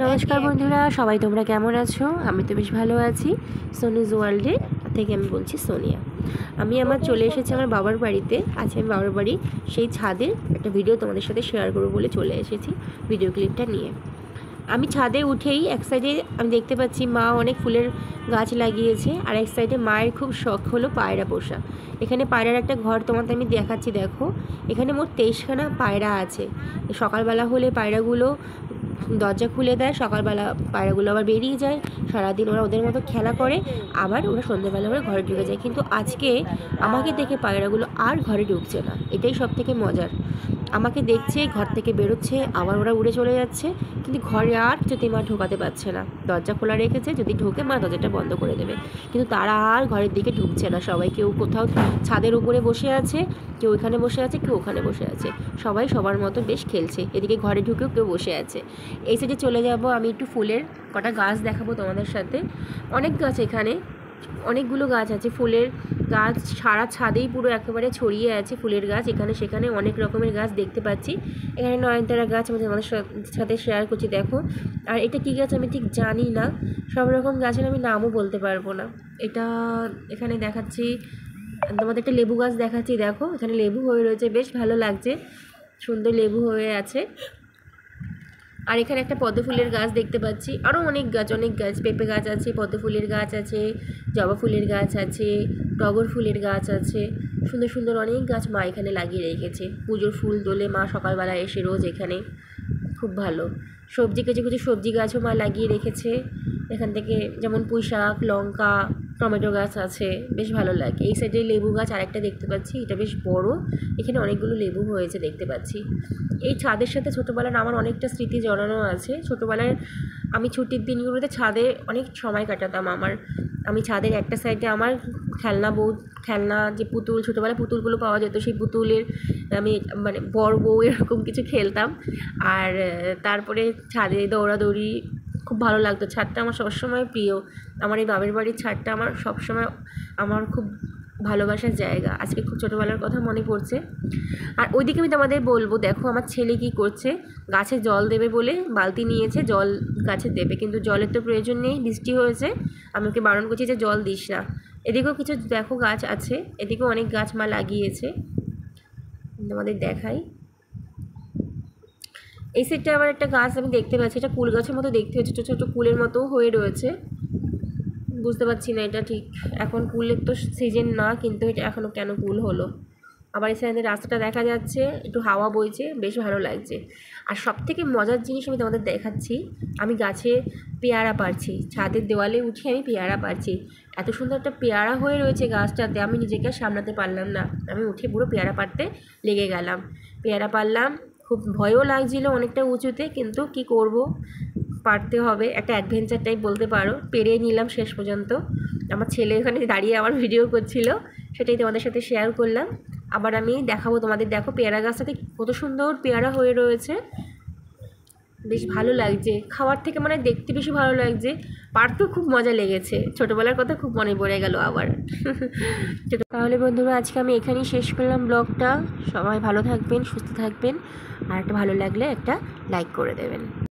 নমস্কার বন্ধুরা, সবাই তোমরা কেমন আছো? আমি তো বেশ ভালো আছি। সোনিজ ওয়ার্ল্ডে থেকে আমি বলছি সোনিয়া। আমি চলে এসেছি আমার বাবার বাড়িতে। আজ আমি বাবার বাড়ি সেই ছাদের একটা ভিডিও তোমাদের সাথে শেয়ার করবো বলে চলে এসেছি ভিডিও ক্লিপটা নিয়ে। আমি ছাদে উঠেই এক সাইডে আমি দেখতে পাচ্ছি মা অনেক ফুলের গাছ লাগিয়েছে, আর এক সাইডে মায়ের খুব শখ হলো পায়রা পোষা। এখানে পায়রার একটা ঘর তোমাদের আমি দেখাচ্ছি, দেখো এখানে মোট 23খানা পায়রা আছে। সকালবেলা হলে পায়রাগুলো দরজা খুলে দেয়, সকালবেলা পায়রাগুলো আবার বেরিয়ে যায়, সারাদিন ওরা ওদের মতো খেলা করে, আবার ওরা সন্ধ্যেবেলা করে ঘরে ঢুকে যায়। কিন্তু আজকে আমাকে দেখে পায়রাগুলো আর ঘরে ঢুকছে না, এটাই সব থেকে মজার। আমাকে দেখছে, ঘর থেকে বেরোচ্ছে, আবার ওরা উড়ে চলে যাচ্ছে, কিন্তু ঘরে আর যদি মা ঢোকাতে পারছে না। দরজা খোলা রেখেছে, যদি ঢোকে মা দরজাটা বন্ধ করে দেবে, কিন্তু তারা আর ঘরের দিকে ঢুকছে না। সবাই কেউ কোথাও ছাদের উপরে বসে আছে, কেউ এখানে বসে আছে, কেউ ওখানে বসে আছে, সবাই সবার মতো বেশ খেলছে। এদিকে ঘরে ঢুকেও কেউ বসে আছে। এই সাইডে চলে যাব, আমি একটু ফুলের কটা গাছ দেখাবো তোমাদের সাথে। অনেক গাছ, এখানে অনেকগুলো গাছ আছে, ফুলের গাছ সারা ছাদেই পুরো একেবারে ছড়িয়ে আছে ফুলের গাছ। এখানে সেখানে অনেক রকমের গাছ দেখতে পাচ্ছি। এখানে নয়নতারা গাছ আমি তোমাদের সাথে শেয়ার করছি, দেখো। আর এটা কী গাছ আমি ঠিক জানি না, সব রকম গাছের আমি নামও বলতে পারবো না। এটা এখানে দেখাচ্ছি তোমাদের, একটা লেবু গাছ দেখাচ্ছি, দেখো এখানে লেবু হয়ে রয়েছে, বেশ ভালো লাগছে, সুন্দর লেবু হয়ে আছে। আর এখানে একটা পদ্ম ফুলের গাছ দেখতে পাচ্ছি, আরও অনেক গাছ, পেঁপে গাছ আছে, পদ্ম ফুলের গাছ আছে, জবা ফুলের গাছ আছে, টগর ফুলের গাছ আছে, সুন্দর সুন্দর অনেক গাছ মা এখানে লাগিয়ে রেখেছে। পুজোর ফুল তোলে মা সকালবেলা এসে রোজ এখানে, খুব ভালো। সবজি কিছু কিছু সবজি গাছও মা লাগিয়ে রেখেছে এখান থেকে, যেমন পুঁই শাক, লঙ্কা, টমেটো গাছ আছে, বেশ ভালো লাগে। এই সাইডে লেবু গাছ আরেকটা দেখতে পাচ্ছি, এটা বেশ বড়, এখানে অনেকগুলো লেবু হয়েছে দেখতে পাচ্ছি। এই ছাদের সাথে ছোটোবেলার আমার অনেকটা স্মৃতি জড়ানো আছে। ছোটোবেলায় আমি ছুটির দিনগুলোতে ছাদে অনেক সময় কাটাতাম। আমি ছাদের একটা সাইডে আমার খেলনা যে পুতুল, ছোটোবেলায় পুতুলগুলো পাওয়া যেত, সেই পুতুলের আমি মানে বড় বউ এরকম কিছু খেলতাম। আর তারপরে ছাদে দৌড়াদৌড়ি, খুব ভালো লাগতো। ছাদটা আমার সবসময় প্রিয়, আমার এই বাবের বাড়ির ছাদটা আমার সবসময় আমার খুব ভালোবাসার জায়গা। আজকে খুব ছোটোবেলার কথা মনে পড়ছে। আর ওইদিকে আমি তোমাদের বলবো, দেখো আমার ছেলে কি করছে, গাছে জল দেবে বলে বালতি নিয়েছে, জল গাছে দেবে, কিন্তু জলের তো প্রয়োজন নেই, বৃষ্টি হয়েছে। আমি ওকে বারণ করছি যে জল দিস না। এদিকেও কিছু দেখো গাছ আছে, এদিকেও অনেক গাছ মা লাগিয়েছে, তোমাদের দেখাই। এই সাইডটা আবার একটা গাছ আমি দেখতে পাচ্ছি, এটা কুল গাছের মতো দেখতে হচ্ছে, ছোটো ছোটো কুলের মতো হয়ে রয়েছে, বুঝতে পারছি না এটা ঠিক, এখন কুলের তো সিজন না, কিন্তু এটা এখনও কেন কুল হলো। আবার এই সাইডে রাস্তাটা দেখা যাচ্ছে, একটু হাওয়া বইছে, বেশ ভালো লাগছে। আর সবথেকে মজার জিনিস আমি তোমাদের দেখাচ্ছি, আমি গাছে পেয়ারা পারছি, ছাদের দেওয়ালে উঠে আমি পেয়ারা পারছি। এত সুন্দর একটা পেয়ারা হয়ে রয়েছে গাছটাতে, আমি নিজেকে আর সামলাতে পারলাম না, আমি উঠে পুরো পেয়ারা পারতে লেগে গেলাম। পেয়ারা পারলাম, খুব ভয়ও লাগছিল অনেকটা উঁচুতে, কিন্তু কি করব, পারতে হবে, একটা অ্যাডভেঞ্চার টাইপ বলতে পারো। পেরে নিলাম শেষ পর্যন্ত। আমার ছেলে এখানে দাঁড়িয়ে আমার ভিডিও করছিল, সেটাই তোমাদের সাথে শেয়ার করলাম। আবার আমি দেখাবো তোমাদের, দেখো পেয়ারা গাছটাতে কত সুন্দর পেয়ারা হয়ে রয়েছে, বেশ ভালো লাগছে। খাওয়ার থেকে মানে দেখতে বেশি ভালো লাগছে, পারতেও খুব মজা লেগেছে, ছোটোবেলার কথা খুব মনে পড়ে গেল আবার। তাহলে বন্ধুরা, আজকে আমি এখানেই শেষ করলাম ব্লগটা। সবাই ভালো থাকবেন, সুস্থ থাকবেন, আর একটা ভালো লাগলে একটা লাইক করে দেবেন।